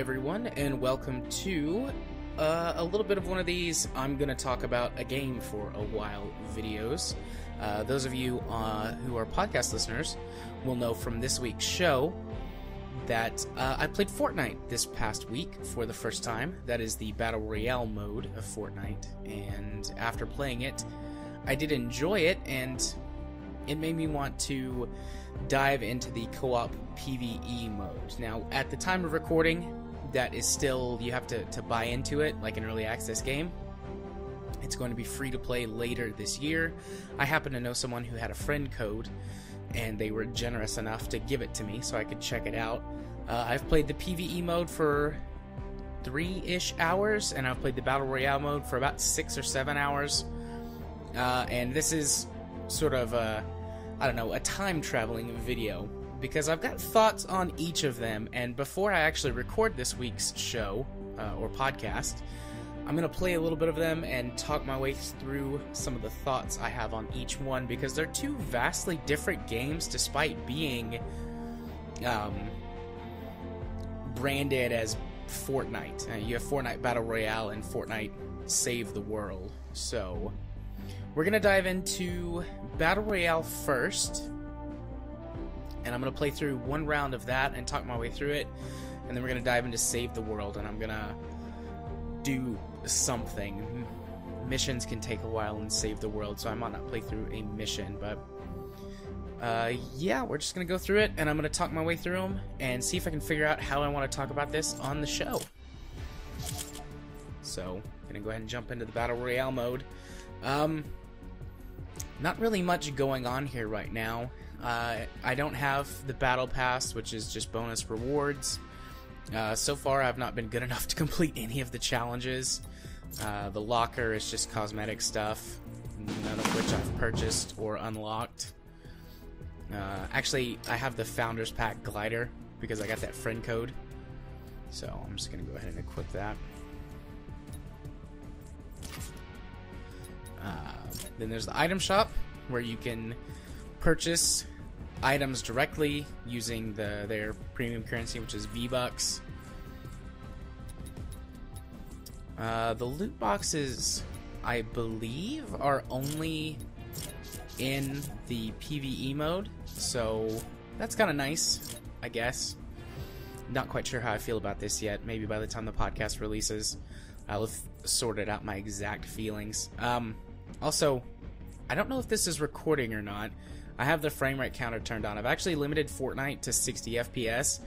everyone, and welcome to a little bit of one of these I'm gonna talk about a game for a while videos. Those of you who are podcast listeners will know from this week's show that I played Fortnite this past week for the first time. That is the Battle Royale mode of Fortnite, and after playing it, I did enjoy it, and it made me want to dive into the co-op PvE mode. Now, at the time of recording, that is still, you have to buy into it, like an early access game. It's going to be free to play later this year. I happen to know someone who had a friend code, and they were generous enough to give it to me so I could check it out. I've played the PvE mode for 3-ish hours, and I've played the Battle Royale mode for about 6 or 7 hours. And this is sort of a, I don't know, a time-traveling video, because I've got thoughts on each of them, and before I actually record this week's show, or podcast, I'm going to play a little bit of them and talk my way through some of the thoughts I have on each one, because they're two vastly different games despite being branded as Fortnite. You have Fortnite Battle Royale and Fortnite Save the World. So we're going to dive into Battle Royale first, and I'm going to play through one round of that and talk my way through it, and then we're going to dive into Save the World, and I'm going to do something. Missions can take a while in Save the World, so I might not play through a mission, but yeah, we're just going to go through it, and I'm going to talk my way through them and see if I can figure out how I want to talk about this on the show. So, I'm going to go ahead and jump into the Battle Royale mode. Not really much going on here right now. I don't have the Battle Pass, which is just bonus rewards. So far, I've not been good enough to complete any of the challenges. The locker is just cosmetic stuff, none of which I've purchased or unlocked. Actually, I have the Founders Pack glider because I got that friend code. So I'm just going to go ahead and equip that. Then there's the item shop, where you can purchase items directly using their premium currency, which is V-Bucks. The loot boxes, I believe, are only in the PvE mode, so that's kind of nice, I guess. Not quite sure how I feel about this yet. Maybe by the time the podcast releases, I'll have sorted out my exact feelings. Also, I don't know if this is recording or not. I have the frame rate counter turned on. I've actually limited Fortnite to 60 FPS.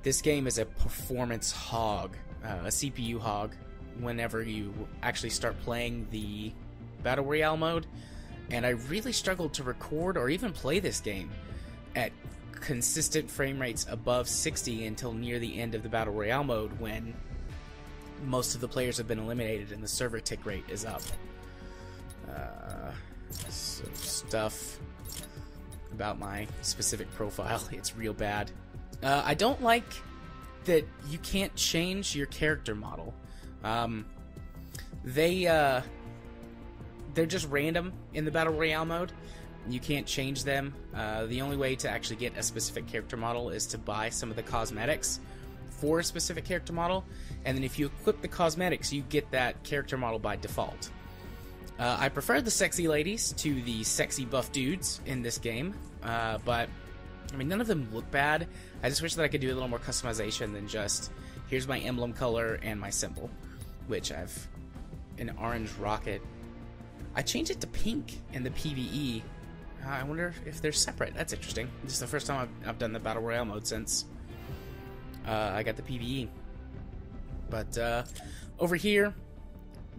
This game is a performance hog, a CPU hog, whenever you actually start playing the Battle Royale mode. And I really struggled to record or even play this game at consistent frame rates above 60 until near the end of the Battle Royale mode, when most of the players have been eliminated and the server tick rate is up. So stuff about my specific profile, it's real bad. I don't like that you can't change your character model. They're just random in the Battle Royale mode. You can't change them. The only way to actually get a specific character model is to buy some of the cosmetics for a specific character model, and then if you equip the cosmetics, you get that character model by default. I prefer the sexy ladies to the sexy buff dudes in this game, but I mean, none of them look bad. I just wish that I could do a little more customization than just, here's my emblem color and my symbol, which I've an orange rocket. I changed it to pink in the PvE. I wonder if they're separate. That's interesting. This is the first time I've done the Battle Royale mode since I got the PvE. But over here,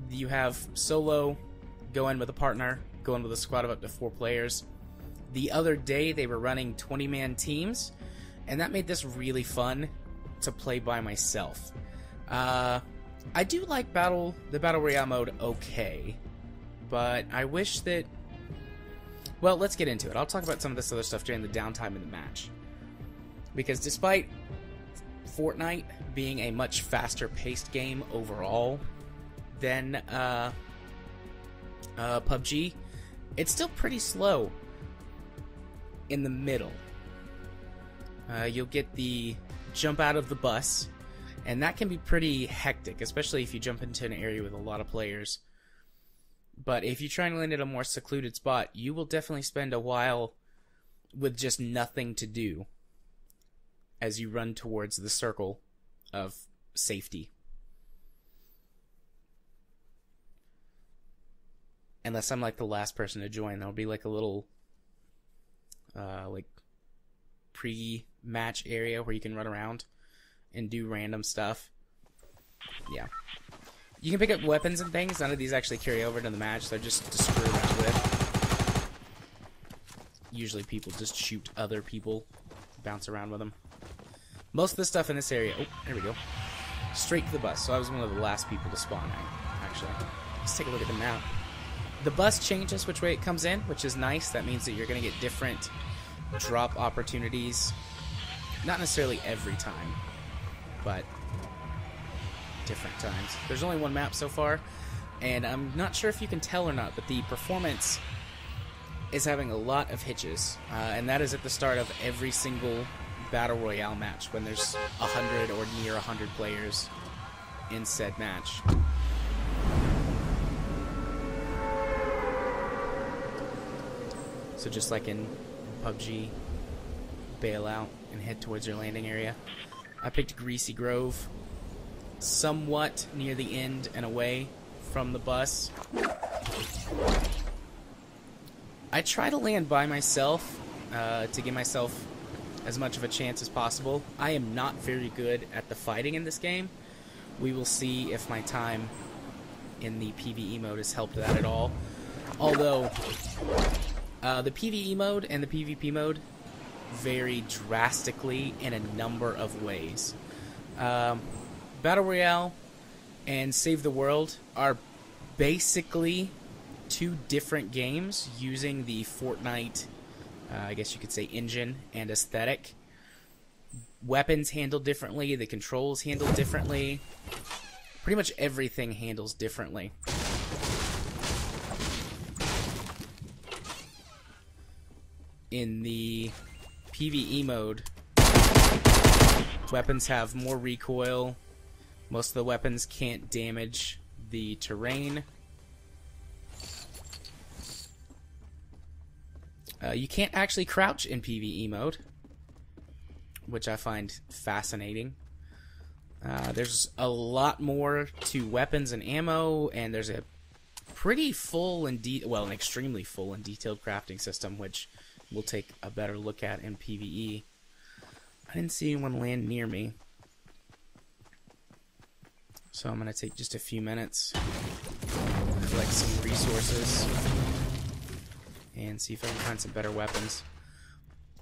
you have solo, go in with a partner, go in with a squad of up to 4 players. The other day, they were running 20-man teams, and that made this really fun to play by myself. I do like the Battle Royale mode okay, but I wish that... Well, let's get into it. I'll talk about some of this other stuff during the downtime in the match. Because despite Fortnite being a much faster-paced game overall than PUBG, it's still pretty slow in the middle. You'll get the jump out of the bus, And that can be pretty hectic, especially if you jump into an area with a lot of players. But if you try and land at a more secluded spot, you will definitely spend a while with just nothing to do as you run towards the circle of safety. Unless I'm like the last person to join, there'll be like a little like pre-match area where you can run around and do random stuff. Yeah. You can pick up weapons and things. None of these actually carry over to the match. They're just to screw around with. Usually people just shoot other people, bounce around with them. Most of the stuff in this area... Oh, there we go. Straight to the bus. So I was one of the last people to spawn, actually. Let's take a look at the map. The bus changes which way it comes in, which is nice. That means that you're going to get different drop opportunities. Not necessarily every time, but different times. There's only one map so far, and I'm not sure if you can tell or not, but the performance is having a lot of hitches, and that is at the start of every single Battle Royale match when there's 100 or near 100 players in said match. So just like in PUBG, bail out and head towards your landing area. I picked Greasy Grove, somewhat near the end and away from the bus. I try to land by myself to give myself as much of a chance as possible. I am not very good at the fighting in this game. We will see if my time in the PvE mode has helped that at all. Although the PvE mode and the PvP mode vary drastically in a number of ways. Battle Royale and Save the World are basically two different games using the Fortnite, I guess you could say, engine and aesthetic. Weapons handle differently, the controls handle differently. Pretty much everything handles differently. In the PvE mode, weapons have more recoil. Most of the weapons can't damage the terrain. You can't actually crouch in PvE mode, which I find fascinating. There's a lot more to weapons and ammo, and there's a pretty full and an extremely full and detailed crafting system, which we'll take a better look at in PvE. I didn't see anyone land near me, so I'm going to take just a few minutes, collect some resources, and see if I can find some better weapons.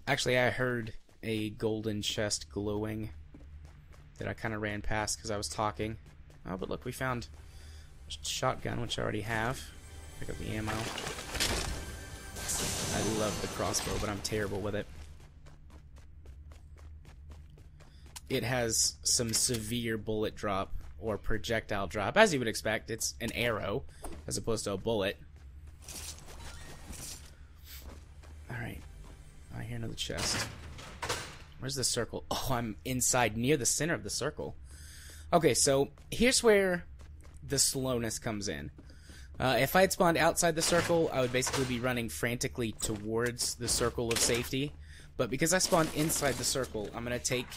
Actually, I heard a golden chest glowing that I kind of ran past because I was talking. Oh, but look, we found a shotgun, which I already have. Pick up the ammo. I love the crossbow, but I'm terrible with it. It has some severe bullet drop or projectile drop. As you would expect, it's an arrow as opposed to a bullet. Alright. I hear another chest. Where's the circle? Oh, I'm inside near the center of the circle. Okay, so here's where the slowness comes in. If I had spawned outside the circle, I would basically be running frantically towards the circle of safety. But because I spawned inside the circle, I'm going to take...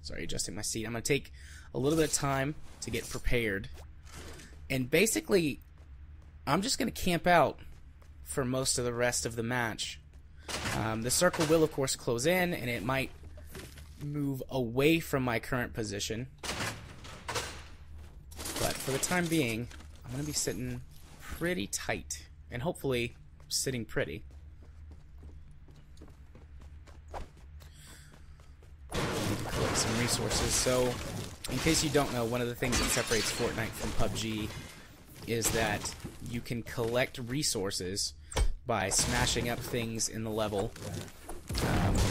Sorry, adjusting my seat. I'm going to take a little bit of time to get prepared. And basically, I'm just going to camp out for most of the rest of the match. The circle will, of course, close in, and it might move away from my current position. But for the time being, I'm going to be sitting pretty tight, and hopefully sitting pretty. Collect some resources. So, in case you don't know, one of the things that separates Fortnite from PUBG is that you can collect resources by smashing up things in the level.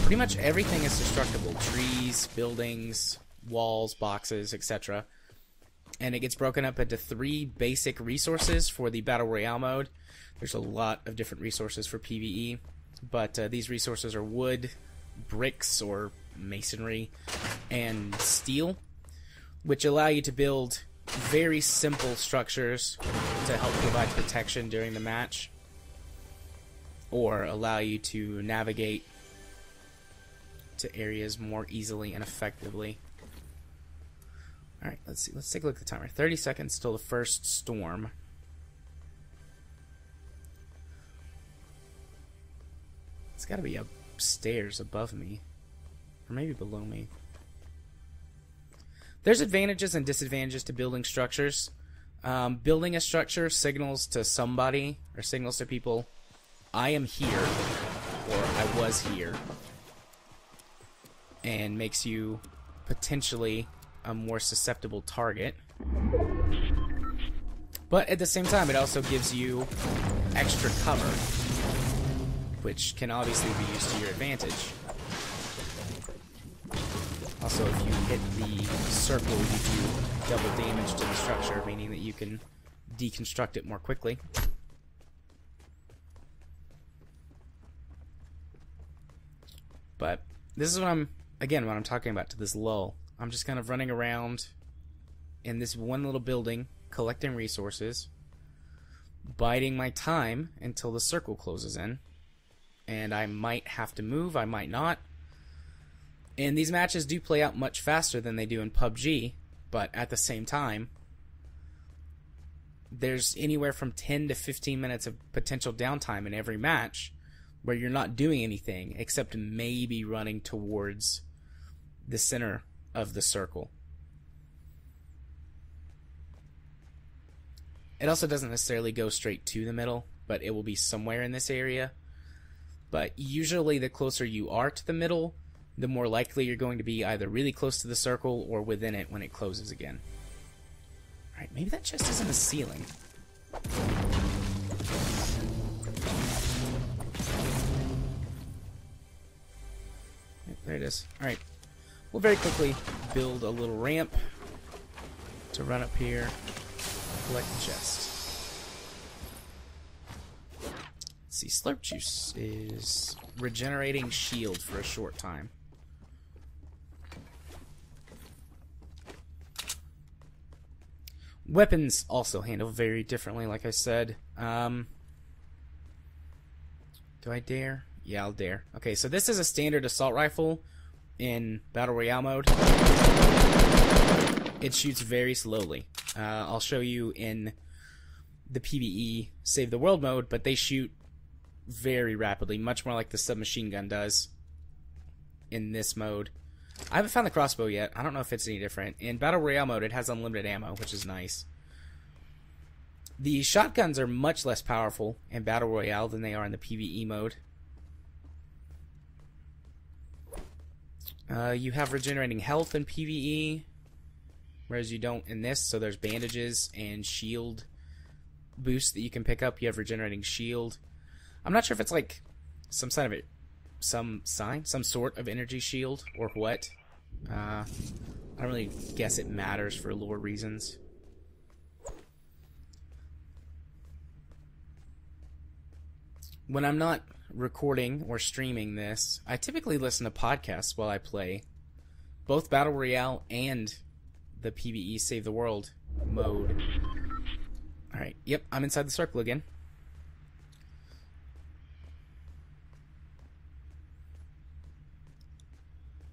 Pretty much everything is destructible. Trees, buildings, walls, boxes, etc. And it gets broken up into 3 basic resources for the Battle Royale mode. There's a lot of different resources for PvE, but these resources are wood, bricks or masonry, and steel, which allow you to build very simple structures to help provide protection during the match, or allow you to navigate to areas more easily and effectively. Alright, let's see. Let's take a look at the timer. 30 seconds till the first storm. It's gotta be upstairs above me. Or maybe below me. There's advantages and disadvantages to building structures. Building a structure signals to somebody, or signals to people, I am here, or I was here. And makes you potentially a more susceptible target. But at the same time, it also gives you extra cover, which can obviously be used to your advantage. Also, if you hit the circle, you do double damage to the structure, meaning that you can deconstruct it more quickly. But this is what I'm talking about, to this lull. I'm just kind of running around in this one little building, collecting resources, biding my time until the circle closes in. And I might have to move, I might not. And these matches do play out much faster than they do in PUBG, but at the same time, there's anywhere from 10 to 15 minutes of potential downtime in every match where you're not doing anything except maybe running towards the center of the circle. It also doesn't necessarily go straight to the middle, but it will be somewhere in this area. But usually the closer you are to the middle, the more likely you're going to be either really close to the circle or within it when it closes again. Alright, maybe that chest is in the ceiling. There it is. Alright. We'll very quickly build a little ramp to run up here, collect the chest. Let's see, Slurp Juice is regenerating shield for a short time. Weapons also handle very differently, like I said. Do I dare? Yeah, I'll dare. Okay, so this is a standard assault rifle in Battle Royale mode. It shoots very slowly. I'll show you in the PvE Save the World mode, but they shoot very rapidly, much more like the submachine gun does in this mode. I haven't found the crossbow yet. I don't know if it's any different. In Battle Royale mode, it has unlimited ammo, which is nice. The shotguns are much less powerful in Battle Royale than they are in the PvE mode. You have regenerating health in PvE, whereas you don't in this, so there's bandages and shield boosts that you can pick up. You have regenerating shield. I'm not sure if it's like some sort of energy shield or what. I don't really guess it matters for lore reasons. When I'm not recording or streaming this, I typically listen to podcasts while I play both Battle Royale and the PvE Save the World mode. Alright, yep, I'm inside the circle again.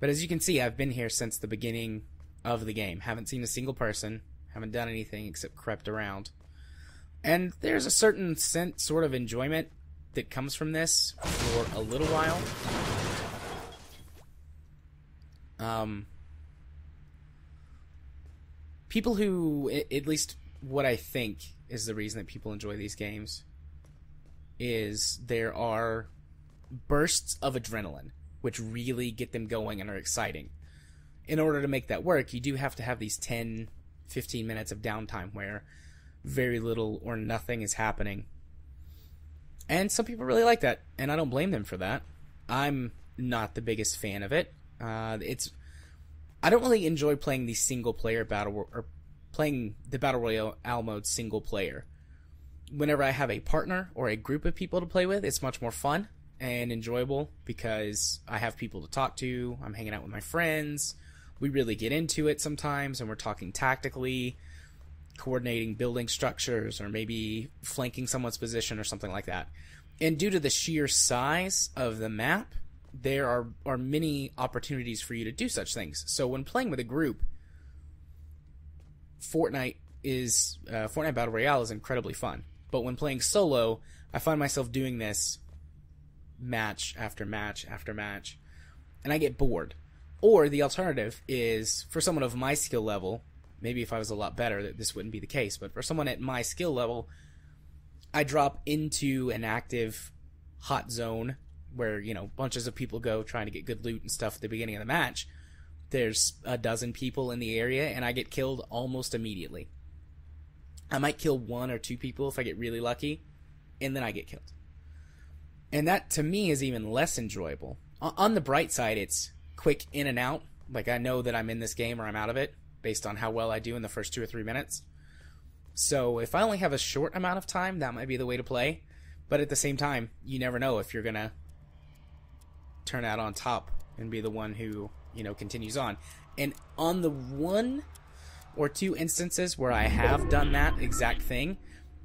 But as you can see, I've been here since the beginning of the game. Haven't seen a single person, haven't done anything except crept around. And there's a certain sort of enjoyment that comes from this for a little while. People who, at least what I think is the reason that people enjoy these games, is there are bursts of adrenaline which really get them going and are exciting. In order to make that work, you do have to have these 10-15 minutes of downtime where very little or nothing is happening. And some people really like that, and I don't blame them for that. I'm not the biggest fan of it. I don't really enjoy playing the single player playing the Battle Royale mode single player. Whenever I have a partner or a group of people to play with, it's much more fun and enjoyable because I have people to talk to, I'm hanging out with my friends, we really get into it sometimes, and we're talking tactically, coordinating building structures, or maybe flanking someone's position or something like that. And due to the sheer size of the map, there are many opportunities for you to do such things. So when playing with a group, Fortnite Battle Royale is incredibly fun. But when playing solo, I find myself doing this match after match after match, and I get bored. Or the alternative is, for someone of my skill level, maybe if I was a lot better, this wouldn't be the case, but for someone at my skill level, I drop into an active hot zone where, you know, bunches of people go trying to get good loot and stuff at the beginning of the match. There's a dozen people in the area, and I get killed almost immediately. I might kill 1 or 2 people if I get really lucky, and then I get killed. And that, to me, is even less enjoyable. On the bright side, it's quick in and out. Like, I know that I'm in this game or I'm out of it, based on how well I do in the first 2 or 3 minutes. So if I only have a short amount of time, that might be the way to play. But at the same time, you never know if you're going to turn out on top and be the one who, you know, continues on. And on the 1 or 2 instances where I have done that exact thing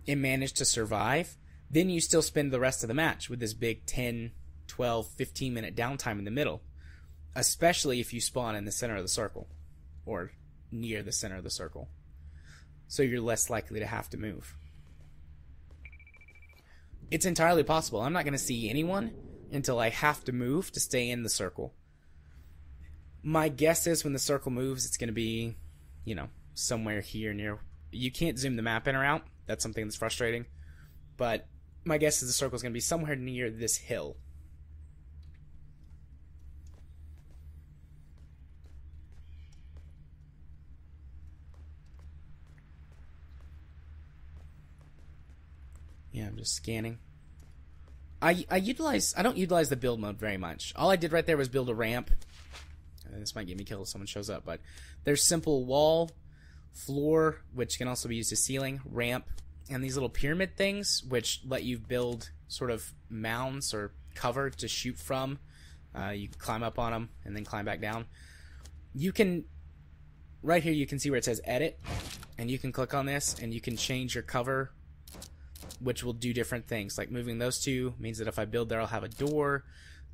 and managed to survive, then you still spend the rest of the match with this big 10, 12, 15 minute downtime in the middle. Especially if you spawn in the center of the circle, or near the center of the circle. So you're less likely to have to move. It's entirely possible. I'm not going to see anyone until I have to move to stay in the circle. My guess is when the circle moves, it's going to be, you know, somewhere here near... You can't zoom the map in or out. That's something that's frustrating. But my guess is the circle is going to be somewhere near this hill. Yeah, I'm just scanning. I don't utilize the build mode very much. All I did right there was build a ramp. This might get me killed if someone shows up, but there's simple wall, floor, which can also be used as ceiling, ramp, and these little pyramid things, which let you build sort of mounds or cover to shoot from. You can climb up on them and then climb back down. You can, right here you can see where it says edit, and you can click on this and you can change your cover, which will do different things. Like moving those two means that if I build there, I'll have a door.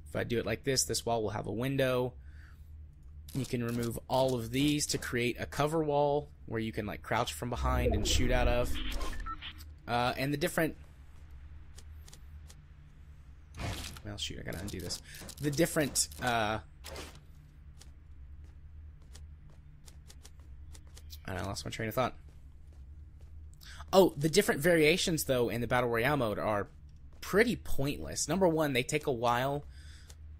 If I do it like this wall will have a window. You can remove all of these to create a cover wall where you can like crouch from behind and shoot out of. And the different... Well, shoot, I gotta undo this. The different... I lost my train of thought. Oh, the different variations, though, in the Battle Royale mode are pretty pointless. Number one, they take a while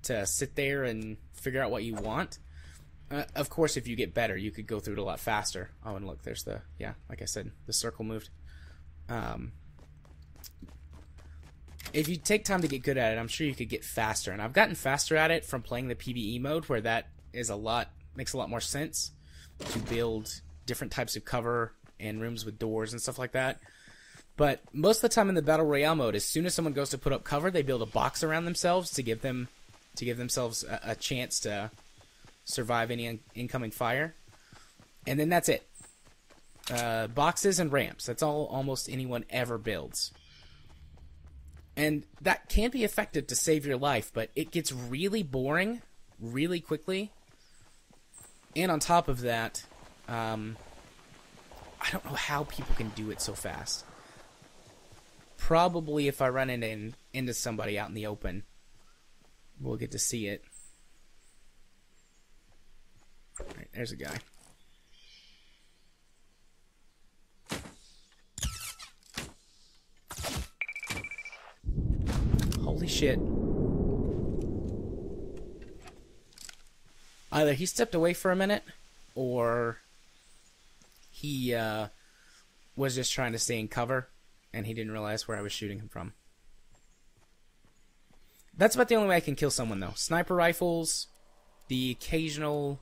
to sit there and figure out what you want. Of course, if you get better, you could go through it a lot faster. Oh, and look, there's the... Yeah, like I said, the circle moved. If you take time to get good at it, I'm sure you could get faster. And I've gotten faster at it from playing the PvE mode, where that is makes a lot more sense to build different types of cover and rooms with doors and stuff like that. But most of the time in the Battle Royale mode, as soon as someone goes to put up cover, they build a box around themselves to give themselves a chance to survive any incoming fire. And then that's it. Boxes and ramps. That's all almost anyone ever builds. And that can be effective to save your life, but it gets really boring really quickly. And on top of that, I don't know how people can do it so fast. Probably if I run into somebody out in the open, we'll get to see it. Alright, there's a guy. Holy shit. Either he stepped away for a minute, or he was just trying to stay in cover, and he didn't realize where I was shooting him from. That's about the only way I can kill someone, though. Sniper rifles, the occasional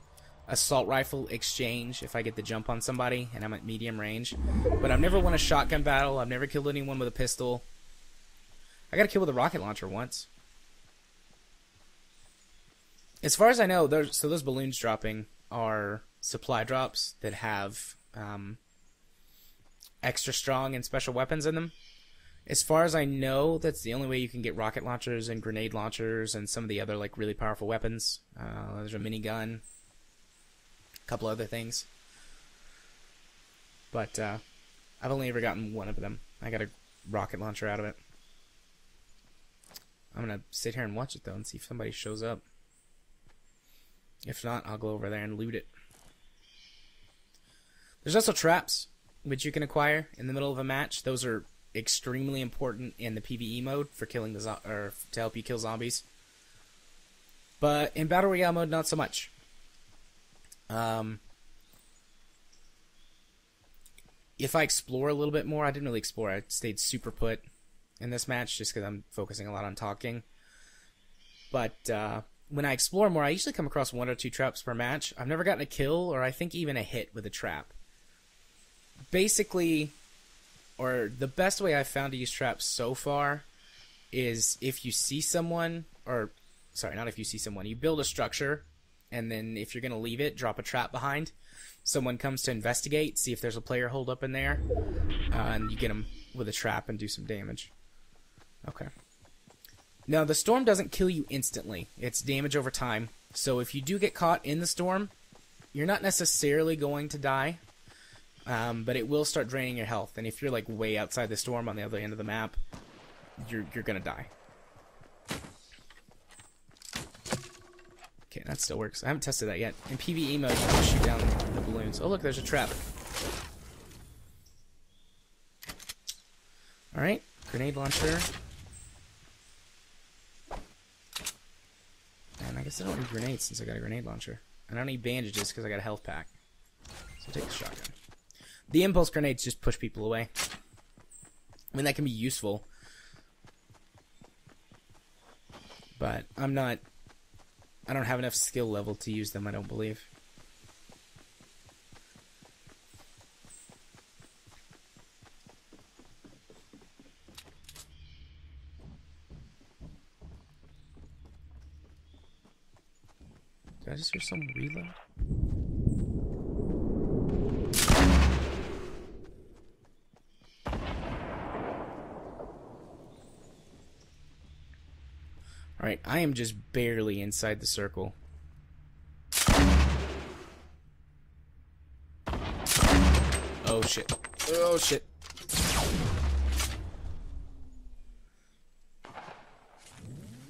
assault rifle exchange if I get the jump on somebody and I'm at medium range. But I've never won a shotgun battle. I've never killed anyone with a pistol. I got a kill with a rocket launcher once. As far as I know, those balloons dropping are supply drops that have extra strong and special weapons in them. As far as I know, that's the only way you can get rocket launchers and grenade launchers and some of the other like really powerful weapons. There's a minigun, a couple other things. But I've only ever gotten one of them. I got a rocket launcher out of it. I'm going to sit here and watch it though and see if somebody shows up. If not, I'll go over there and loot it. There's also traps, which you can acquire in the middle of a match. Those are extremely important in the PvE mode for killing the or to help you kill zombies. But in Battle Royale mode, not so much. If I explore a little bit more, I didn't really explore. I stayed super put in this match just because I'm focusing a lot on talking. But when I explore more, I usually come across 1 or 2 traps per match. I've never gotten a kill or I think even a hit with a trap. Basically, or the best way I've found to use traps so far is if you see someone, or sorry, not if you see someone, you build a structure, and then if you're going to leave it, drop a trap behind. Someone comes to investigate, see if there's a player holed up in there, and you get them with a trap and do some damage. Okay. Now, the storm doesn't kill you instantly. It's damage over time. So if you do get caught in the storm, you're not necessarily going to die. But it will start draining your health, and if you're like way outside the storm on the other end of the map, you're gonna die. Okay, that still works. I haven't tested that yet. In PvE mode, you can shoot down the balloons. Oh look, there's a trap. Alright, grenade launcher. And I guess I don't need grenades since I got a grenade launcher. I don't need bandages because I got a health pack. So I'll take the shotgun. The impulse grenades just push people away. I mean, that can be useful. But I don't have enough skill level to use them, I don't believe. Did I just hear someone reload? Alright, I am just barely inside the circle. Oh shit. Oh shit.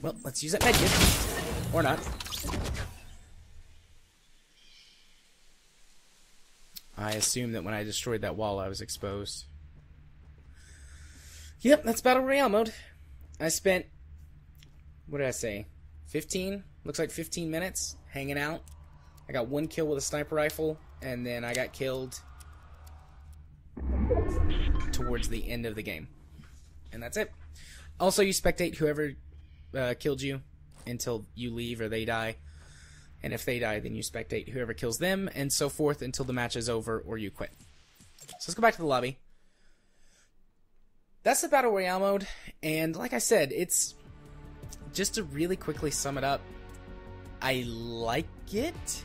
Well, let's use that medkit. Or not. I assume that when I destroyed that wall I was exposed. Yep, that's Battle Royale mode. I spent, what did I say? 15? Looks like 15 minutes hanging out. I got 1 kill with a sniper rifle, and then I got killed towards the end of the game. And that's it. Also, you spectate whoever killed you until you leave or they die. And if they die, then you spectate whoever kills them, and so forth until the match is over or you quit. So let's go back to the lobby. That's the Battle Royale mode, and like I said, it's... Just to really quickly sum it up, I like it.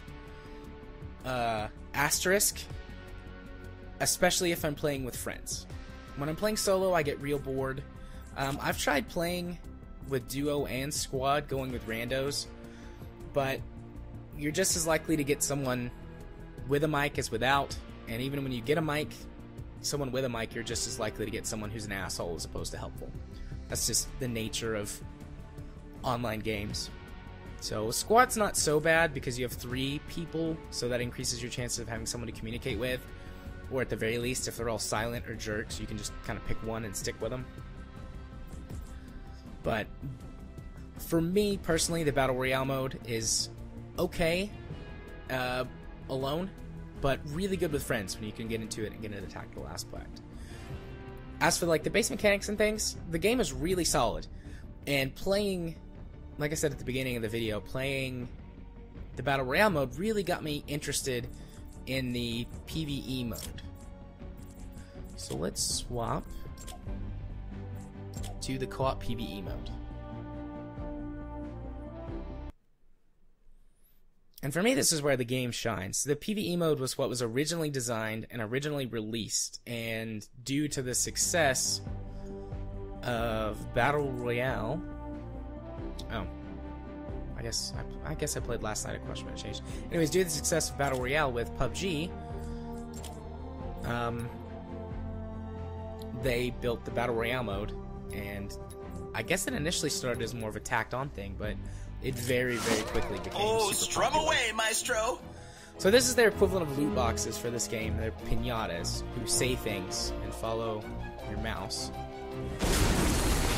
Asterisk. Especially if I'm playing with friends. When I'm playing solo, I get real bored. I've tried playing with duo and squad, going with randos, but you're just as likely to get someone with a mic as without, and even when you get a mic, someone with a mic, you're just as likely to get someone who's an asshole as opposed to helpful. That's just the nature of online games. So squad's not so bad because you have 3 people, so that increases your chances of having someone to communicate with, or at the very least, if they're all silent or jerks, you can just kind of pick one and stick with them. But for me personally, the Battle Royale mode is okay alone, but really good with friends when you can get into it and get into the tactical aspect. As for like the base mechanics and things, the game is really solid, and playing, like I said at the beginning of the video, playing the Battle Royale mode really got me interested in the PvE mode. So let's swap to the co-op PvE mode. And for me, this is where the game shines. The PvE mode was what was originally designed and originally released, and due to the success of Battle Royale... Oh. I guess I played last night. A question might change. Anyways, due to the success of Battle Royale with PUBG, they built the Battle Royale mode, and I guess it initially started as more of a tacked-on thing, but it very, very quickly became super strum popular. away, maestro! So this is their equivalent of loot boxes for this game. They're piñatas who say things and follow your mouse. You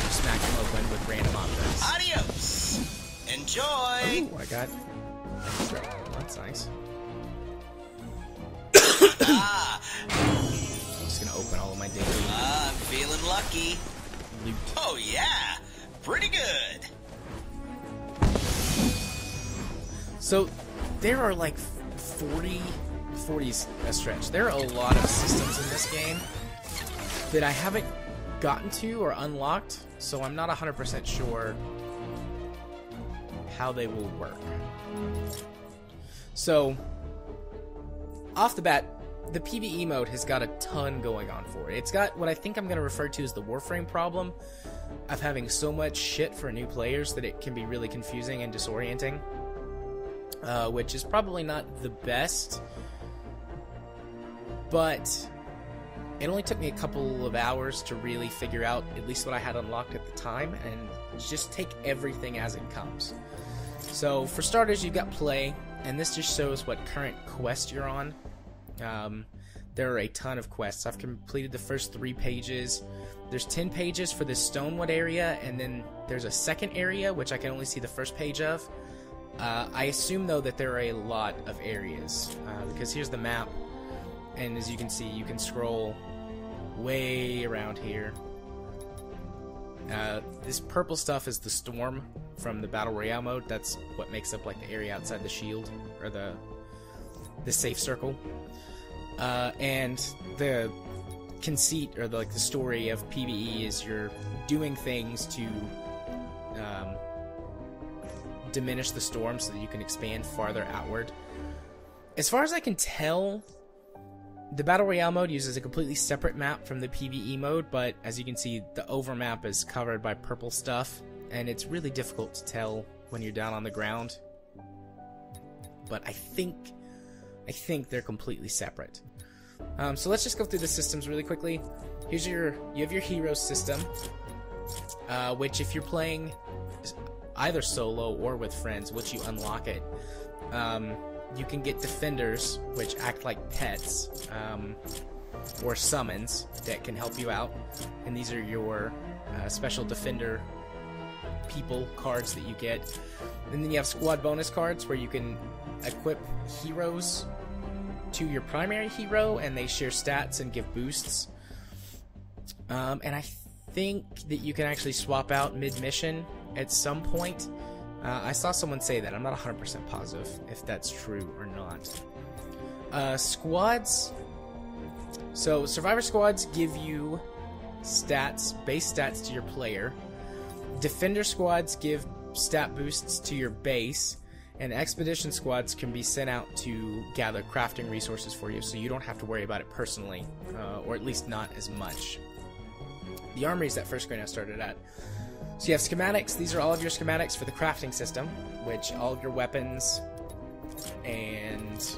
smack them open with random objects. Adios! Enjoy! Ooh, I got a throw. That's nice. Ah! I'm just gonna open all of my daily I'm feeling lucky. loot. Oh yeah! Pretty good! So, there are like 40's a stretch. There are a lot of systems in this game that I haven't gotten to or unlocked, so I'm not 100% sure how they will work. So, off the bat, the PvE mode has got a ton going on for it. It's got what I think I'm going to refer to as the Warframe problem of having so much shit for new players that it can be really confusing and disorienting. Which is probably not the best, but it only took me a couple of hours to really figure out at least what I had unlocked at the time, and just take everything as it comes. So for starters, you've got play, and this just shows what current quest you're on. There are a ton of quests. I've completed the first 3 pages. There's 10 pages for this Stonewood area, and then there's a second area which I can only see the first page of. I assume, though, that there are a lot of areas, because here's the map, and as you can see, you can scroll way around here. This purple stuff is the storm from the Battle Royale mode. That's what makes up like the area outside the shield, or the safe circle. And the conceit, or the story of PvE is you're doing things to diminish the storm so that you can expand farther outward. As far as I can tell, the Battle Royale mode uses a completely separate map from the PvE mode, but as you can see, the overmap is covered by purple stuff, and it's really difficult to tell when you're down on the ground. But I think they're completely separate. So let's just go through the systems really quickly. You have your hero system, which if you're playing either solo or with friends, which you unlock it, you can get defenders, which act like pets, or summons that can help you out. And these are your special defender people cards that you get. And then you have squad bonus cards where you can equip heroes to your primary hero, and they share stats and give boosts. And I think that you can actually swap out mid-mission at some point. I saw someone say that. I'm not 100% positive if that's true or not. Squads. So survivor squads give you stats, base stats to your player. Defender squads give stat boosts to your base. And expedition squads can be sent out to gather crafting resources for you, so you don't have to worry about it personally, or at least not as much. The armory is that first screen I started at. So you have schematics. These are all of your schematics for the crafting system, which all of your weapons and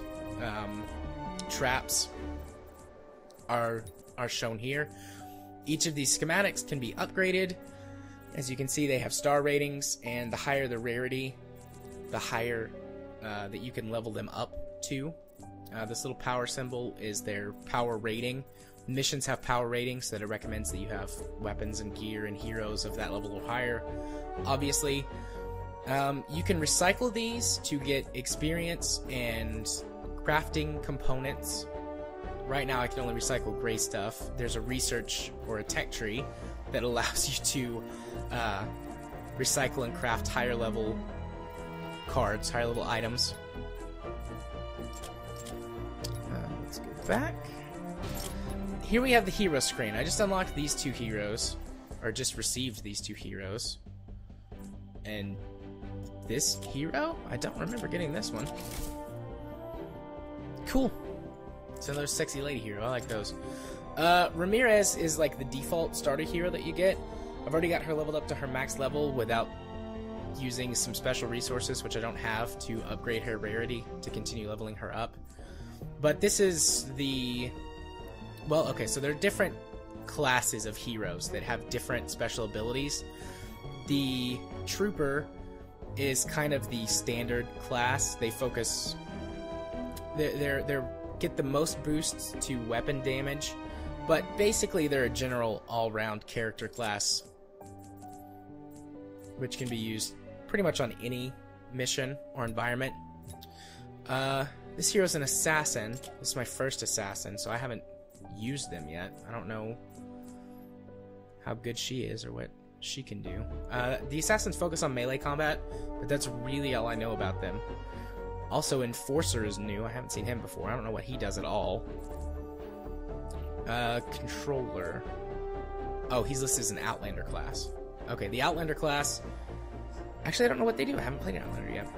traps are shown here. Each of these schematics can be upgraded. As you can see, they have star ratings, and the higher the rarity, the higher that you can level them up to. This little power symbol is their power rating. Missions have power ratings that it recommends that you have weapons and gear and heroes of that level or higher. Obviously, you can recycle these to get experience and crafting components. Right now I can only recycle gray stuff. There's a research or a tech tree that allows you to recycle and craft higher level cards, higher level items. Let's go back. Here we have the hero screen. I just unlocked these 2 heroes, or just received these 2 heroes, and this hero? I don't remember getting this one. Cool. It's another sexy lady hero. I like those. Ramirez is like the default starter hero that you get. I've already got her leveled up to her max level without using some special resources, which I don't have, to upgrade her rarity to continue leveling her up. But this is the... Well, okay, so there are different classes of heroes that have different special abilities. The Trooper is kind of the standard class. They focus... They're get the most boosts to weapon damage, but basically they're a general all-round character class, which can be used pretty much on any mission or environment. This hero's an assassin. This is my first assassin, so I haven't used them yet. I don't know how good she is or what she can do. The assassins focus on melee combat, but that's really all I know about them. Also, Enforcer is new. I haven't seen him before. I don't know what he does at all. Controller. Oh, he's listed as an Outlander class. Okay, the Outlander class... Actually, I don't know what they do. I haven't played an Outlander yet.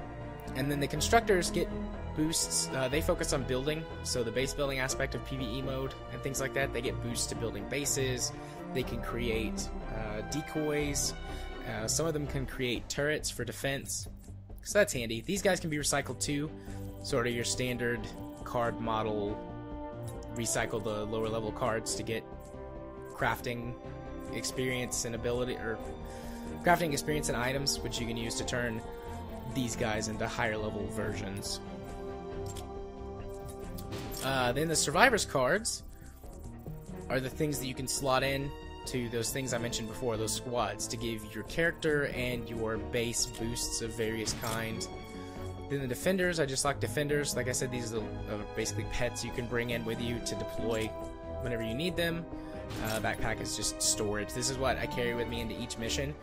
And then the Constructors get boosts. They focus on building, so the base building aspect of PvE mode and things like that. They get boosts to building bases. They can create decoys. Some of them can create turrets for defense. So that's handy. These guys can be recycled too. Sort of your standard card model. Recycle the lower level cards to get crafting experience and ability, or crafting experience and items, which you can use to turn these guys into higher level versions. Then the Survivors cards are the things that you can slot in to those things I mentioned before, those squads, to give your character and your base boosts of various kinds. Then the Defenders, I just like Defenders. Like I said, these are basically pets you can bring in with you to deploy whenever you need them. Backpack is just storage. This is what I carry with me into each mission.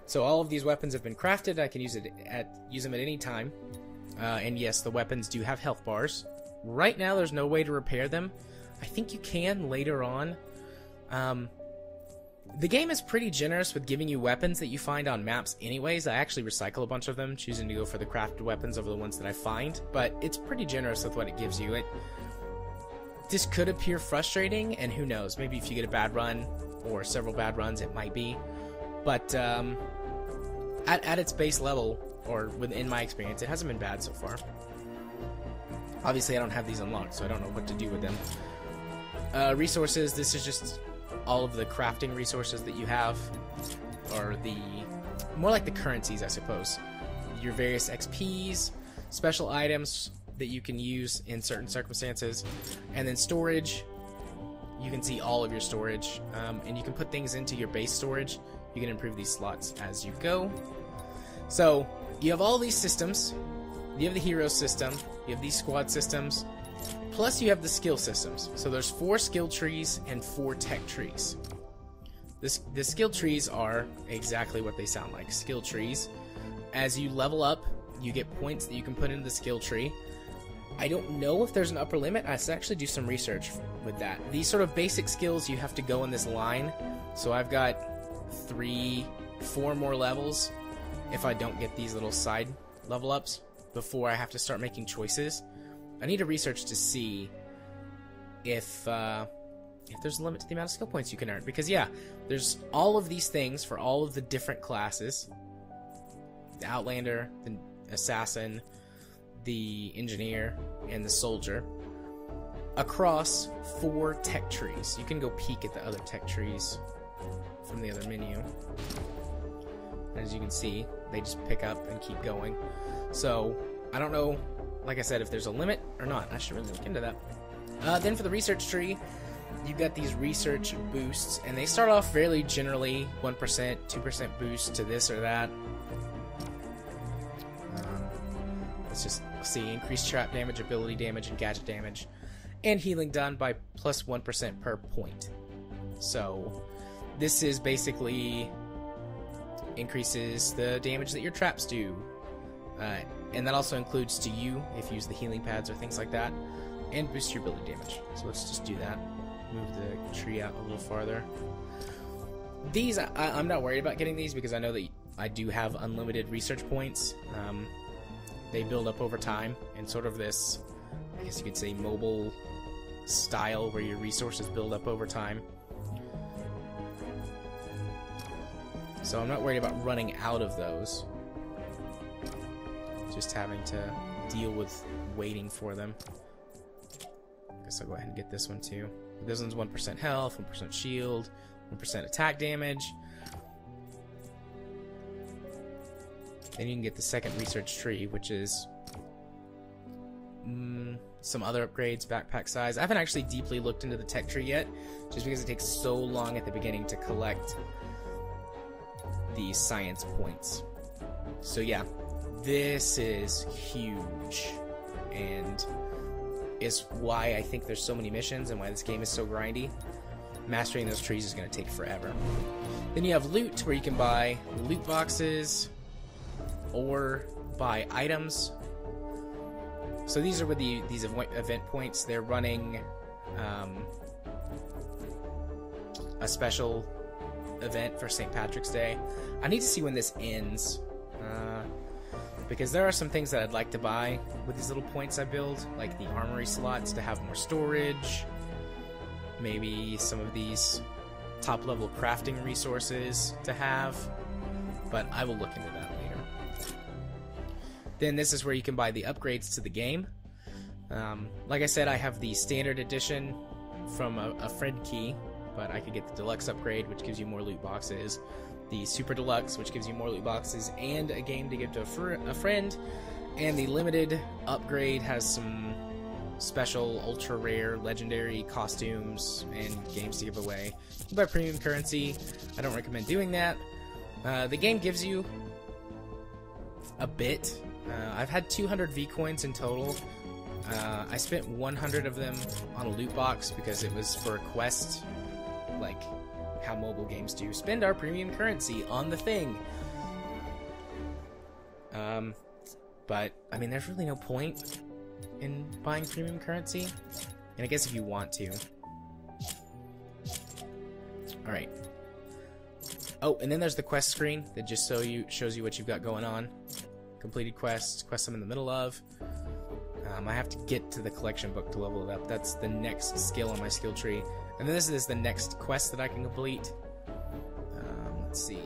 So all of these weapons have been crafted. I can use them at any time. And yes, the weapons do have health bars. Right now, there's no way to repair them. I think you can later on. The game is pretty generous with giving you weapons that you find on maps anyways. I actually recycle a bunch of them, choosing to go for the crafted weapons over the ones that I find. But it's pretty generous with what it gives you. This could appear frustrating, and who knows, maybe if you get a bad run, or several bad runs, it might be. But at its base level, or within my experience, it hasn't been bad so far. Obviously, I don't have these unlocked, so I don't know what to do with them. Resources, this is just all of the crafting resources that you have, or more like the currencies, I suppose. Your various XPs, special items that you can use in certain circumstances, and then storage. You can see all of your storage, and you can put things into your base storage. You can improve these slots as you go. So you have all these systems. You have the hero system, you have these squad systems, plus you have the skill systems. So there's 4 skill trees and 4 tech trees. The skill trees are exactly what they sound like, skill trees. As you level up, you get points that you can put into the skill tree. I don't know if there's an upper limit. I actually do some research with that. These sort of basic skills, you have to go in this line. So I've got 4 more levels if I don't get these little side level ups before I have to start making choices. I need to research to see if there's a limit to the amount of skill points you can earn. Because yeah, there's all of these things for all of the different classes. The Outlander, the Assassin, the Engineer, and the Soldier. Across 4 tech trees. You can go peek at the other tech trees from the other menu. As you can see, they just pick up and keep going. So, I don't know, like I said, if there's a limit or not. I should really look into that. Then for the research tree, you've got these research boosts, and they start off fairly generally 1%, 2% boost to this or that. Let's just see, increased trap damage, ability damage, and gadget damage, and healing done by plus 1% per point. So, this is basically increases the damage that your traps do. And that also includes to you if you use the healing pads or things like that, and boost your ability damage. So let's just do that. Move the tree out a little farther. These, I'm not worried about getting these because I know that I do have unlimited research points. They build up over time in sort of this, I guess you could say, mobile style where your resources build up over time. So I'm not worried about running out of those. Just having to deal with waiting for them. Guess I'll go ahead and get this one too. This one's 1% health, 1% shield, 1% attack damage. Then you can get the second research tree, which is some other upgrades, backpack size. I haven't actually deeply looked into the tech tree yet, just because it takes so long at the beginning to collect the science points. So yeah, this is huge, and is why I think there's so many missions and why this game is so grindy. Mastering those trees is going to take forever. Then you have loot, where you can buy loot boxes or buy items. So these are with these event points. They're running a special event for St. Patrick's Day. I need to see when this ends, because there are some things that I'd like to buy with these little points I build, like the armory slots to have more storage, maybe some of these top level crafting resources to have, but I will look into that later. Then this is where you can buy the upgrades to the game. Like I said, I have the standard edition from a friend key, but I could get the deluxe upgrade, which gives you more loot boxes, the super deluxe, which gives you more loot boxes and a game to give to a friend, and the limited upgrade has some special ultra rare legendary costumes and games to give away. You can buy premium currency. I don't recommend doing that. The game gives you a bit. I've had 200 V coins in total. I spent 100 of them on a loot box because it was for a quest, like how mobile games do. Spend our premium currency on the thing. But I mean, there's really no point in buying premium currency, and I guess if you want to. Alright. Oh, and then there's the quest screen that just shows you what you've got going on. Completed quests, quests I'm in the middle of. I have to get to the collection book to level it up. That's the next skill on my skill tree. And then this is the next quest that I can complete. Let's see.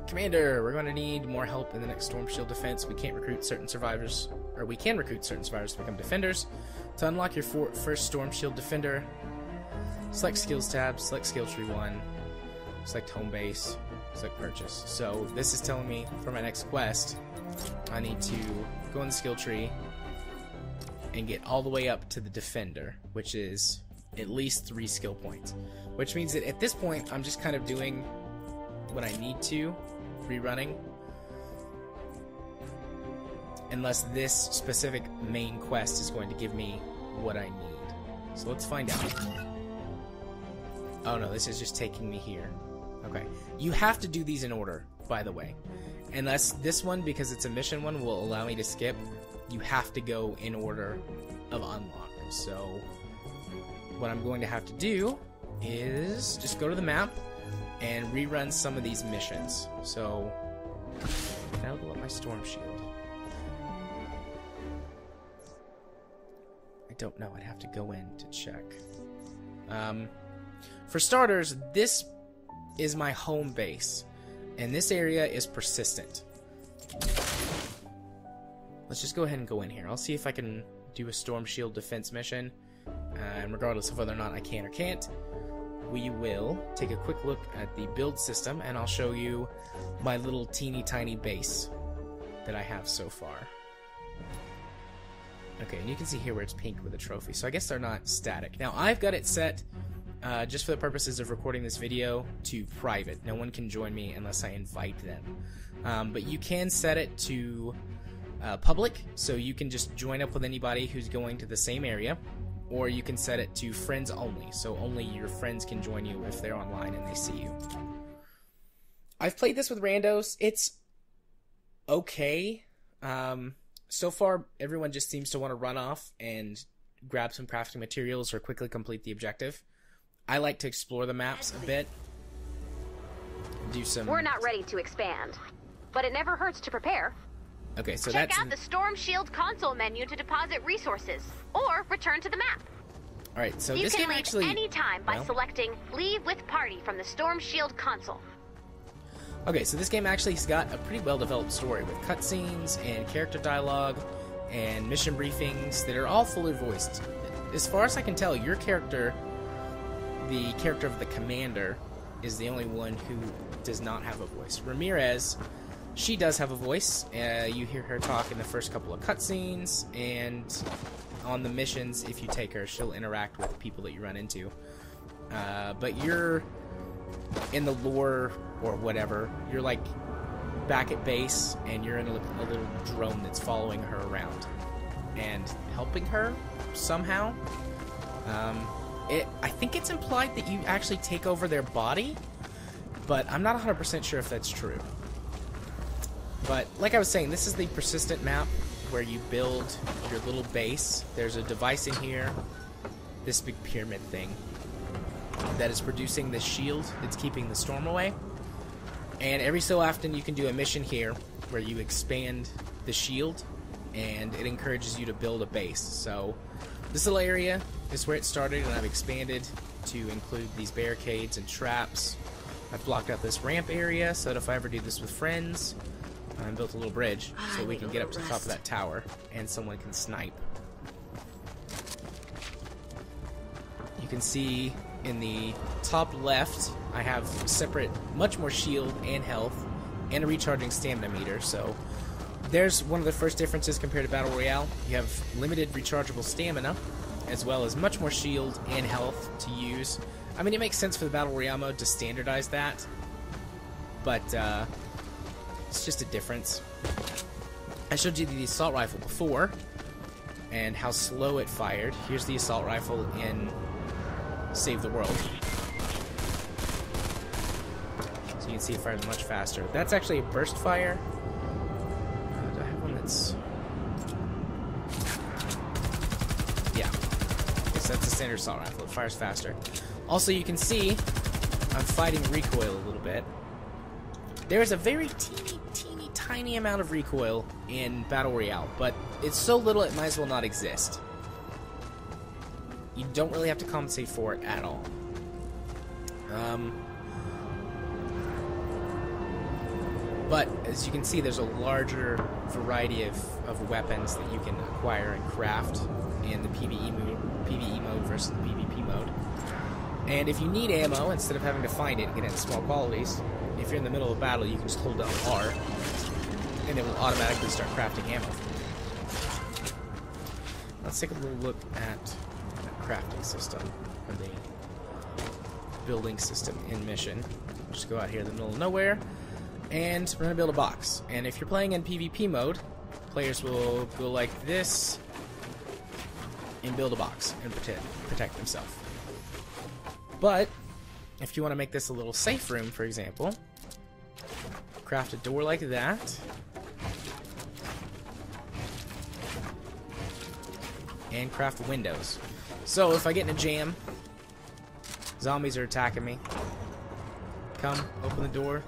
Commander, we're going to need more help in the next Storm Shield defense. We can't recruit certain survivors, or we can recruit certain survivors to become defenders. To unlock your first Storm Shield defender, select skills tab, select skill tree 1, select home base, select purchase. So this is telling me for my next quest, I need to go in the skill tree and get all the way up to the defender, which is at least 3 skill points. Which means that at this point, I'm just kind of doing what I need to, rerunning, unless this specific main quest is going to give me what I need. So let's find out. Oh no, this is just taking me here. Okay. You have to do these in order, by the way. Unless this one, because it's a mission one, will allow me to skip, you have to go in order of unlock. So what I'm going to have to do is just go to the map and rerun some of these missions. So I'll level up my Storm Shield. I don't know, I'd have to go in to check. For starters, this is my home base, and this area is persistent. Let's just go ahead and go in here. I'll see if I can do a Storm Shield defense mission, and regardless of whether or not I can or can't, we will take a quick look at the build system, and I'll show you my little teeny tiny base that I have so far. Okay, and you can see here where it's pink with a trophy, so I guess they're not static. Now, I've got it set, just for the purposes of recording this video, to private. No one can join me unless I invite them. But you can set it to public, so you can just join up with anybody who's going to the same area, or you can set it to friends only, so only your friends can join you if they're online and they see you. I've played this with randos. It's okay. So far, everyone just seems to want to run off and grab some crafting materials or quickly complete the objective. I like to explore the maps a bit. Do some... We're not ready to expand. but it never hurts to prepare. Okay, so Check that's... out the Storm Shield console menu to deposit resources, or return to the map. Alright, so You this can game leave actually... anytime by well, selecting Leave with Party from the Storm Shield console. Okay, so this game actually has got a pretty well-developed story with cutscenes and character dialogue and mission briefings that are all fully voiced. As far as I can tell, your character, the character of the commander, is the only one who does not have a voice. Ramirez, she does have a voice. You hear her talk in the first couple of cutscenes, and on the missions, if you take her, she'll interact with people that you run into. But you're in the lore or whatever, you're like back at base, and you're in a little drone that's following her around and helping her somehow. I think it's implied that you actually take over their body, but I'm not 100% sure if that's true. But like I was saying, this is the persistent map where you build your little base. There's a device in here, this big pyramid thing, that is producing this shield that's keeping the storm away. And every so often you can do a mission here where you expand the shield, and it encourages you to build a base. So this little area is where it started, and I've expanded to include these barricades and traps. I've blocked out this ramp area so that if I ever do this with friends, I built a little bridge so we can get up to the top of that tower and someone can snipe. You can see in the top left I have separate, much more shield and health and a recharging stamina meter. So there's one of the first differences compared to Battle Royale. You have limited rechargeable stamina as well as much more shield and health to use. I mean, it makes sense for the Battle Royale mode to standardize that, but it's just a difference. I showed you the assault rifle before and how slow it fired. Here's the assault rifle in Save the World. So you can see it fires much faster. That's actually a burst fire. Do I have one that's... yeah. Yes, that's a standard assault rifle. It fires faster. Also, you can see I'm fighting recoil a little bit. There is a very teeny tiny amount of recoil in Battle Royale, but it's so little it might as well not exist. You don't really have to compensate for it at all. But as you can see, there's a larger variety of weapons that you can acquire and craft in the PvE mode versus the PvP mode. And if you need ammo, instead of having to find it and get it in small quantities, if you're in the middle of battle, you can just hold down R, and it will automatically start crafting ammo. Let's take a little look at the crafting system, or the building system in Mission. We'll just go out here in the middle of nowhere, and we're going to build a box. And if you're playing in PvP mode, players will go like this, and build a box, and protect themselves. But if you want to make this a little safe room, for example, craft a door like that, and craft windows. So if I get in a jam, zombies are attacking me, come, open the door,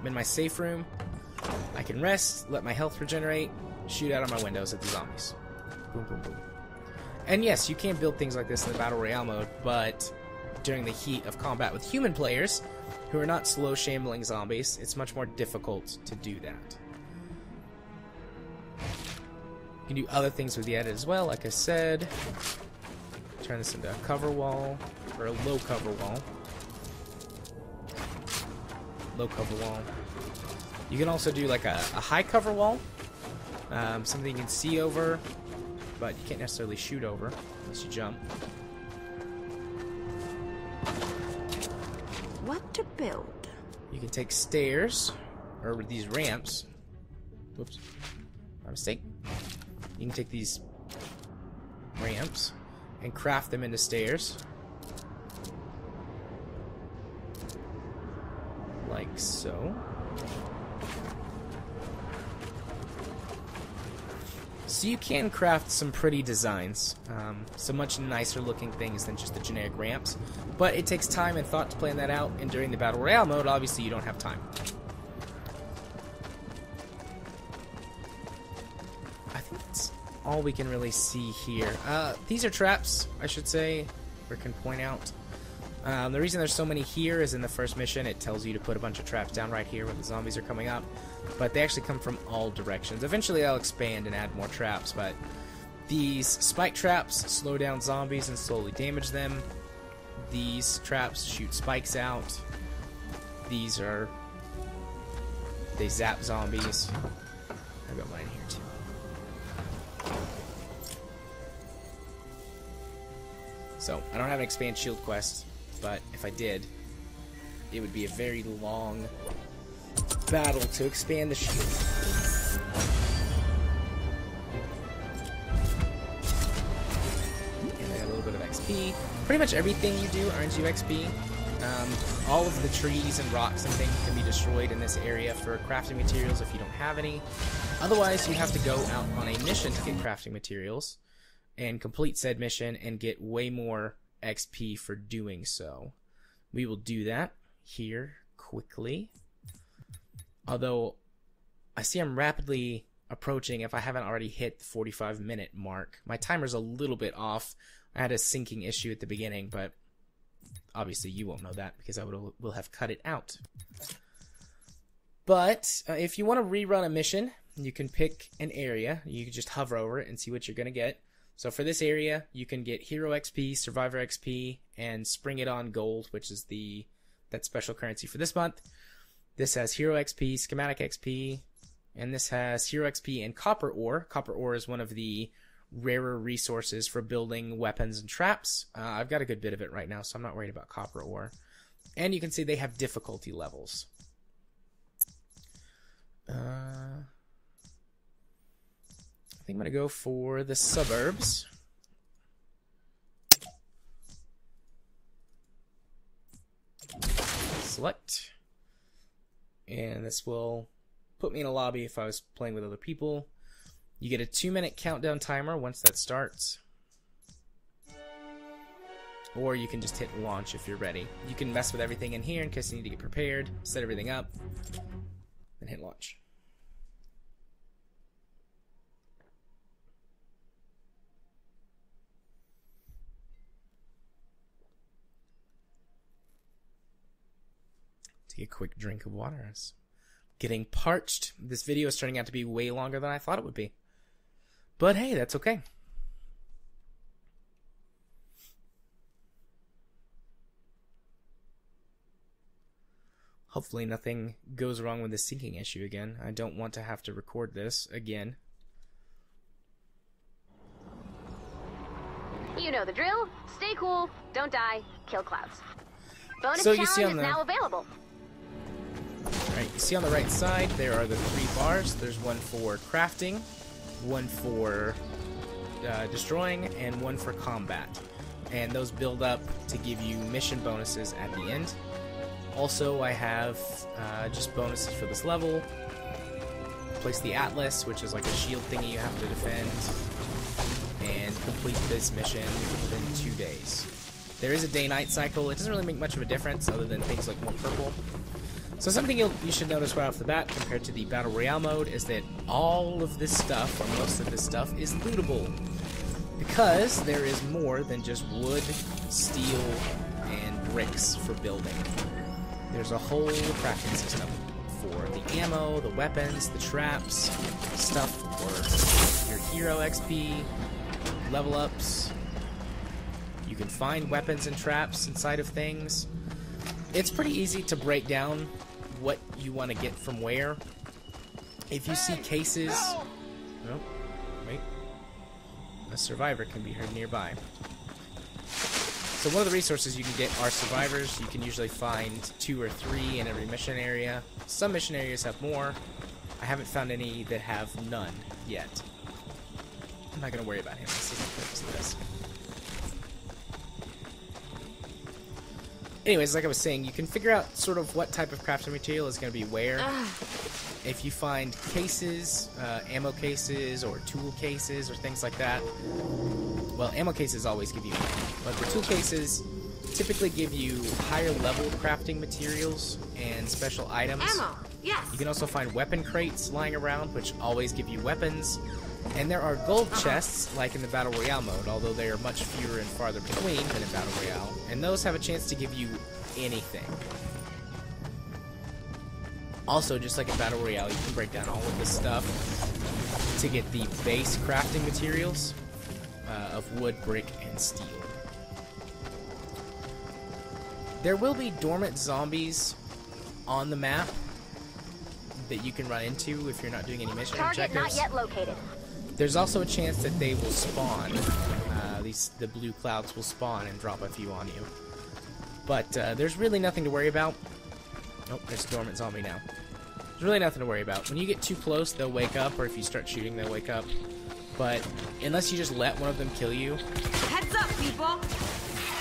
I'm in my safe room, I can rest, let my health regenerate, shoot out of my windows at the zombies. Boom, boom, boom. And yes, you can build things like this in the Battle Royale mode, but during the heat of combat with human players who are not slow shambling zombies, it's much more difficult to do that. You can do other things with the edit as well, like I said. Turn this into a cover wall, or a low cover wall. Low cover wall. You can also do like a high cover wall, something you can see over, but you can't necessarily shoot over unless you jump. What to build? You can take stairs, or these ramps. Whoops, my mistake. You can take these ramps and craft them into stairs. Like so. So you can craft some pretty designs, some much nicer looking things than just the generic ramps, but it takes time and thought to plan that out, and during the Battle Royale mode, obviously you don't have time. all we can really see here. These are traps, I should say, or can point out. The reason there's so many here is in the first mission it tells you to put a bunch of traps down right here where the zombies are coming up, but they actually come from all directions. Eventually I'll expand and add more traps, but these spike traps slow down zombies and slowly damage them. These traps shoot spikes out. They zap zombies. I've got mine here too. So I don't have an expand shield quest, but if I did, it would be a very long battle to expand the shield. And I got a little bit of XP. Pretty much everything you do earns you XP. All of the trees and rocks and things can be destroyed in this area for crafting materials if you don't have any. Otherwise, you have to go out on a mission to get crafting materials and complete said mission and get way more XP for doing so. We will do that here quickly. Although, I see I'm rapidly approaching, if I haven't already hit the 45-minute mark. My timer's a little bit off. I had a syncing issue at the beginning, but obviously you won't know that because I will have cut it out. But if you want to rerun a mission, you can pick an area. You can just hover over it and see what you're going to get. So for this area, you can get Hero XP, Survivor XP, and Spring It On Gold, which is that special currency for this month. This has Hero XP, Schematic XP, and this has Hero XP and Copper Ore. Copper Ore is one of the rarer resources for building weapons and traps. I've got a good bit of it right now, so I'm not worried about Copper Ore. And you can see they have difficulty levels. I think I'm going to go for the suburbs. Select. And this will put me in a lobby if I was playing with other people. You get a 2-minute countdown timer once that starts. Or you can just hit launch if you're ready. You can mess with everything in here in case you need to get prepared, set everything up, then hit launch. Take a quick drink of water. It's getting parched. This video is turning out to be way longer than I thought it would be. But hey, that's okay. Hopefully nothing goes wrong with the syncing issue again. I don't want to have to record this again. You know the drill. Stay cool, don't die, kill Klaus. Bonus So you challenge see on is the- now available. Alright, you see on the right side, there are the 3 bars. There's one for crafting, one for destroying, and one for combat. And those build up to give you mission bonuses at the end. Also, I have just bonuses for this level. Place the Atlas, which is like a shield thingy you have to defend. And complete this mission within 2 days. There is a DayNight Cycle. It doesn't really make much of a difference other than things like more purple. So something you should notice right off the bat compared to the Battle Royale mode is that all of this stuff, or most of this stuff, is lootable. Because there is more than just wood, steel, and bricks for building. There's a whole crafting system for the ammo, the weapons, the traps, stuff for your hero XP, level ups. You can find weapons and traps inside of things. It's pretty easy to break down what you want to get from where. If you see cases... Oh, wait. A survivor can be heard nearby. So one of the resources you can get are survivors. You can usually find 2 or 3 in every mission area. Some mission areas have more. I haven't found any that have none yet. I'm not going to worry about him. This isn't the purpose of this. Anyways, like I was saying, you can figure out sort of what type of crafting material is going to be where. If you find cases, ammo cases, or tool cases, or things like that, well, ammo cases always give you money, but the tool cases typically give you higher level crafting materials and special items. Ammo. Yes. You can also find weapon crates lying around, which always give you weapons. And there are gold chests, like in the Battle Royale mode, although they are much fewer and farther between than in Battle Royale. And those have a chance to give you anything. Also, just like in Battle Royale, you can break down all of this stuff to get the base crafting materials of wood, brick, and steel. There will be dormant zombies on the map that you can run into if you're not doing any mission Target not objectives. yet located. There's also a chance that they will spawn. The blue clouds will spawn and drop a few on you. But there's really nothing to worry about. Oh, there's a dormant zombie now. There's really nothing to worry about. When you get too close, they'll wake up, or if you start shooting, they'll wake up. But unless you just let one of them kill you, Heads up, people.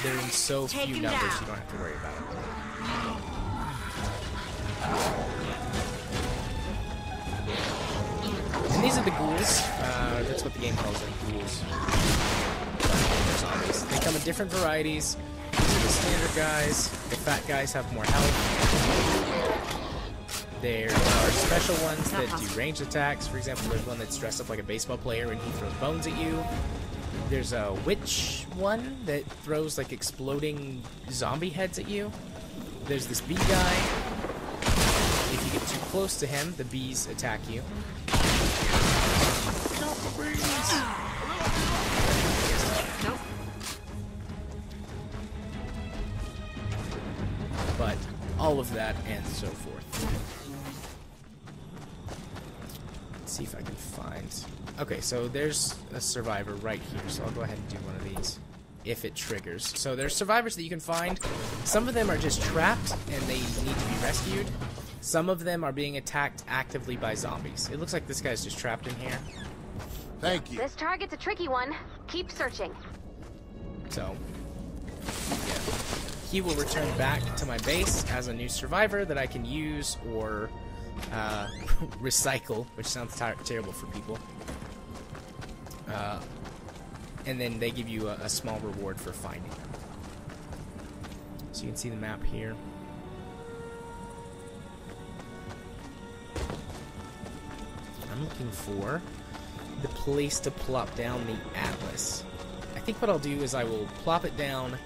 they're in so few Taken numbers, down. you don't have to worry about it. And these are the ghouls. That's what the game calls them, ghouls. They're zombies. They come in different varieties. These are the standard guys. The fat guys have more health. There are special ones that do ranged attacks. For example, there's one that's dressed up like a baseball player and he throws bones at you. There's a witch one that throws like exploding zombie heads at you. There's this bee guy. If you get too close to him, the bees attack you. Nope. But all of that and so forth. Let's see if I can find... Okay, so there's a survivor right here, so I'll go ahead and do one of these if it triggers. So there's survivors that you can find. Some of them are just trapped and they need to be rescued. Some of them are being attacked actively by zombies. It looks like this guy's just trapped in here. Thank you. This target's a tricky one. Keep searching. So, yeah. He will return back to my base as a new survivor that I can use or recycle, which sounds terrible for people. And then they give you a small reward for finding them. So you can see the map here. I'm looking for the place to plop down the atlas. I think what I'll do is I will plop it down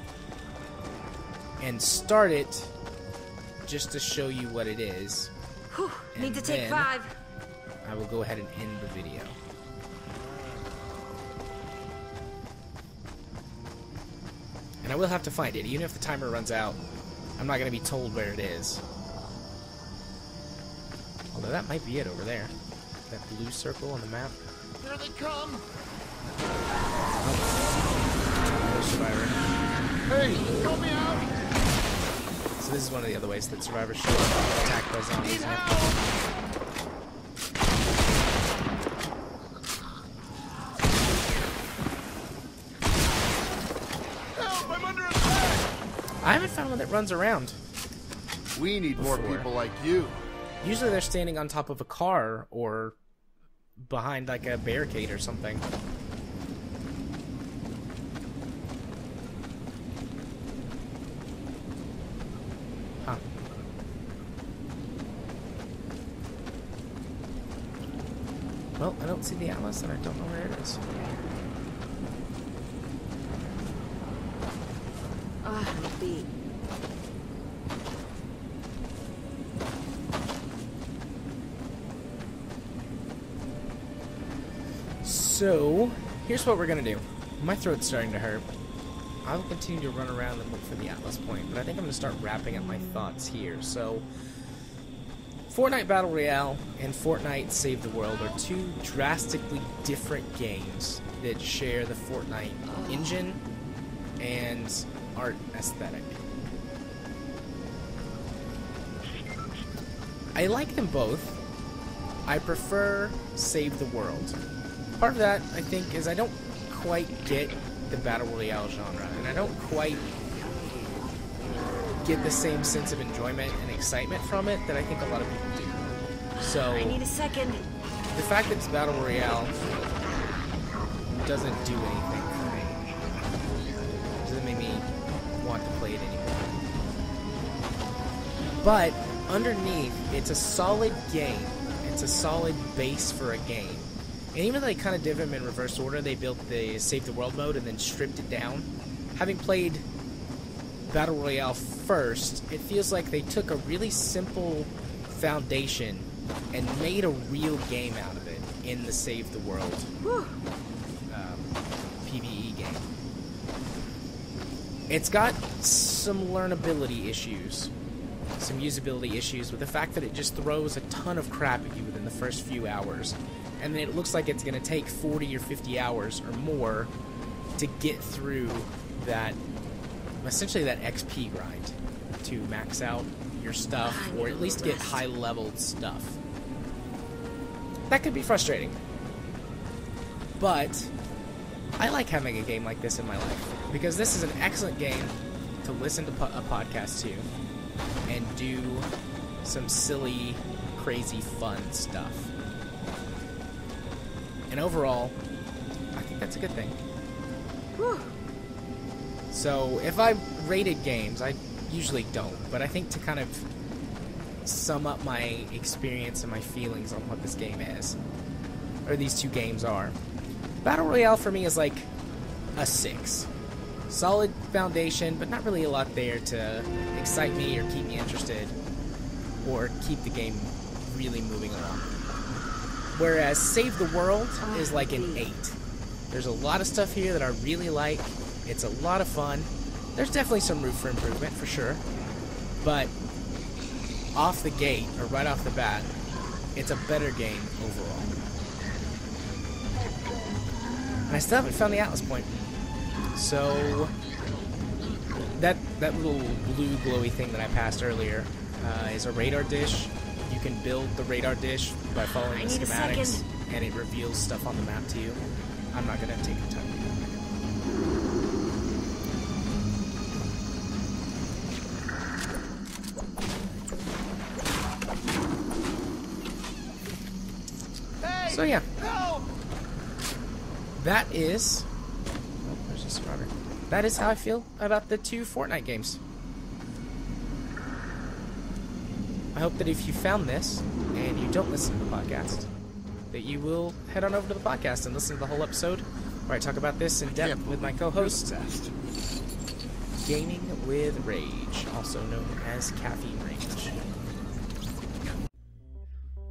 and start it just to show you what it is. Whew, need to take then 5. I will go ahead and end the video. And I will have to find it. Even if the timer runs out, I'm not going to be told where it is. Although that might be it over there. That blue circle on the map. Here they come. There's Survivor. Hey, help me out. So this is one of the other ways that survivors show up attacked by zombies. Need and have help. Help, I'm under attack. I haven't found one that runs around. We need more Before. people like you. Usually they're standing on top of a car or behind like a barricade or something. Huh. Well, I don't see the atlas and I don't know where it is. Ugh, beat. So, here's what we're gonna do. My throat's starting to hurt. I will continue to run around and look for the Atlas point, but I think I'm gonna start wrapping up my thoughts here. So, Fortnite Battle Royale and Fortnite Save the World are two drastically different games that share the Fortnite engine and art aesthetic. I like them both. I prefer Save the World. Part of that, I think, is I don't quite get the Battle Royale genre, and I don't quite get the same sense of enjoyment and excitement from it that I think a lot of people do. So, I need a second. the fact that it's Battle Royale doesn't do anything for me. It doesn't make me want to play it anymore. But, underneath, it's a solid game. It's a solid base for a game. And even though they kind of did them in reverse order, they built the Save the World mode and then stripped it down. Having played Battle Royale first, it feels like they took a really simple foundation and made a real game out of it in the Save the World PvE game. It's got some learnability issues, some usability issues with the fact that it just throws a ton of crap at you within the first few hours, and then it looks like it's going to take 40 or 50 hours or more to get through that, essentially that XP grind, to max out your stuff, or at least get high-leveled stuff. That could be frustrating, but I like having a game like this in my life, because this is an excellent game to listen to a podcast to and do some silly, crazy, fun stuff. And overall, I think that's a good thing. Whew. So, if I rated games, I usually don't, but I think to kind of sum up my experience and my feelings on what this game is, or these two games are, Battle Royale for me is like a 6. Solid foundation, but not really a lot there to excite me or keep me interested, or keep the game really moving along. Whereas Save the World is like an 8. There's a lot of stuff here that I really like. It's a lot of fun. There's definitely some room for improvement, for sure. But off the gate, or right off the bat, it's a better game overall. And I still haven't found the Atlas Point. So that little blue glowy thing that I passed earlier is a radar dish. You can build the radar dish by following the schematics, and it reveals stuff on the map to you. I'm not going to take the time to do that. So yeah, that is... Oh, there's a survivor. That is how I feel about the 2 Fortnite games. I hope that if you found this, and you don't listen to the podcast, that you will head on over to the podcast and listen to the whole episode, where I talk about this in depth with my co-host, Gaming with Rage, also known as Caffeine Rage.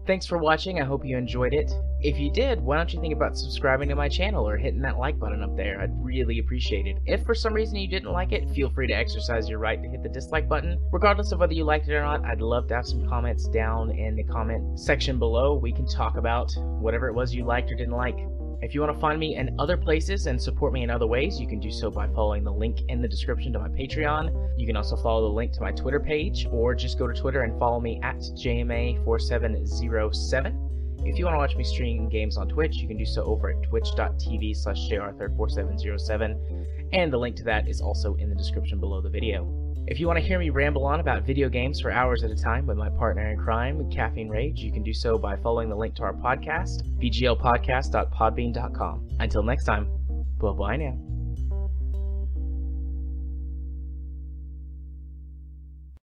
Thanks for watching. I hope you enjoyed it. If you did, why don't you think about subscribing to my channel or hitting that like button up there? I'd really appreciate it. If for some reason you didn't like it, feel free to exercise your right to hit the dislike button. Regardless of whether you liked it or not, I'd love to have some comments down in the comment section below. We can talk about whatever it was you liked or didn't like. If you want to find me in other places and support me in other ways, you can do so by following the link in the description to my Patreon. You can also follow the link to my Twitter page, or just go to Twitter and follow me at JMA4707. If you want to watch me stream games on Twitch, you can do so over at twitch.tv/JR34707, and the link to that is also in the description below the video. If you want to hear me ramble on about video games for hours at a time with my partner in crime, Caffeine Rage, you can do so by following the link to our podcast, bglpodcast.podbean.com. Until next time, bye-bye now.